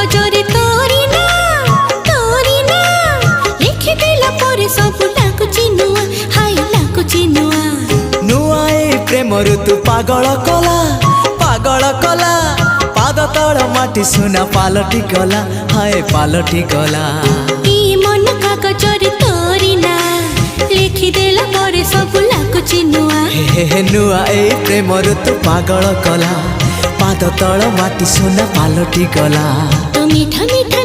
कागजरे तोरी ना लिखिदेला परे सब लाଗୁଛି ନୂଆ हाय लाଗୁଛି ନୂଆ नुआ ए प्रेम ऋतु पागल कला पाद तल माटी सुना पालटी गला हाय पालटी गला ई मन कागजरे तोरी ना लिखिदेला परे सब लाଗୁଛି ନୂଆ हे नुआ ए प्रेम ऋतु पागल कला पाद तल माटी सुना पालटी गला तो मीठा मीठा